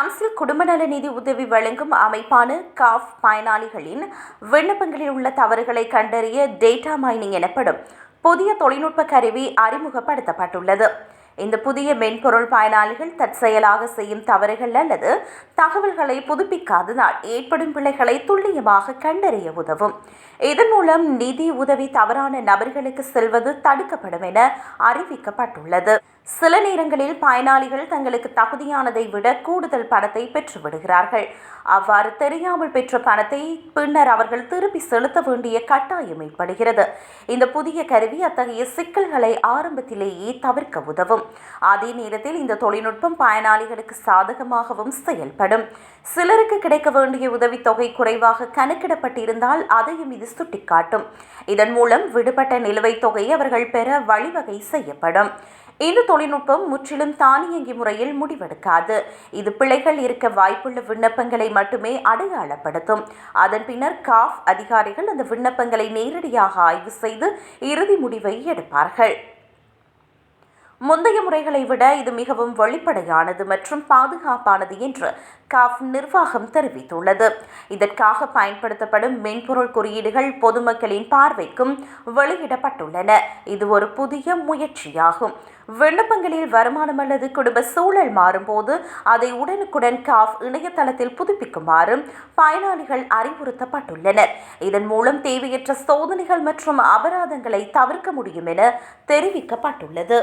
பிரான்சில் குடும்ப நல நிதி உதவி வழங்கும் அமைப்பான காஃப் பயனாளிகளின் விண்ணப்பங்களில் உள்ள தவறுகளை கண்டறிய டேட்டா மைனிங் எனப்படும் புதிய தொழில்நுட்ப கருவி அறிமுகப்படுத்தப்பட்டுள்ளது. இந்த புதிய மென்பொருள் பயனாளிகள் தற்செயலாக செய்யும் தவறுகள் அல்லது தகவல்களை புதுப்பிக்காததால் ஏற்படும் பிழைகளை துல்லியமாக கண்டறிய உதவும். இதன் மூலம் நிதி உதவி தவறான நபர்களுக்கு செல்வது தடுக்கப்படும் என அறிவிக்கப்பட்டுள்ளது. சில நேரங்களில் பயனாளிகள் தங்களுக்கு தகுதியானதை விட கூடுதல் பணத்தை பெற்றுவிடுகிறார்கள். அவ்வாறு தெரியாமல் பெற்ற பணத்தை பின்னர் அவர்கள் திருப்பி செலுத்த வேண்டிய கட்டாயம் ஏற்படுகிறது. இந்த புதிய கருவி அத்தகைய சிக்கல்களை ஆரம்பத்திலேயே தவிர்க்க உதவும். அதே நேரத்தில் இந்த தொழில்நுட்பம் பயனாளிகளுக்கு சாதகமாகவும் செயல்படும். சிலருக்கு கிடைக்க வேண்டிய உதவித்தொகை குறைவாக கணக்கிடப்பட்டிருந்தால் அதையும் இது சுட்டிக்காட்டும். இதன் மூலம் விடுபட்ட நிலுவைத் தொகையை அவர்கள் பெற வழிவகை செய்யப்படும். இந்த தொழில்நுட்பம் முற்றிலும் தானியங்கி முறையில் முடிவெடுக்காது. இது பிழைகள் இருக்க வாய்ப்புள்ள விண்ணப்பங்களை மட்டுமே அடையாளப்படுத்தும். அதன் பின்னர் காஃப் அதிகாரிகள் அந்த விண்ணப்பங்களை நேரடியாக ஆய்வு செய்து இறுதி முடிவை எடுப்பார்கள். முந்தைய முறைகளை விட இது மிகவும் வெளிப்படையானது மற்றும் பாதுகாப்பானது என்று காஃப் நிர்வாகம் தெரிவித்துள்ளது. இதற்காக பயன்படுத்தப்படும் மென்பொருள் குறியீடுகள் பொதுமக்களின் பார்வைக்கும் வெளியிடப்பட்டுள்ளன. இது ஒரு புதிய முயற்சியாகும். விண்ணப்பங்களில் வருமானம் அல்லது குடும்ப சூழல் மாறும்போது அதை உடனுக்குடன் காஃப் இணையதளத்தில் புதுப்பிக்குமாறு பயனாளிகள் அறிவுறுத்தப்பட்டுள்ளனர். இதன் மூலம் தேவையற்ற சோதனைகள் மற்றும் அபராதங்களை தவிர்க்க முடியும் என தெரிவிக்கப்பட்டுள்ளது.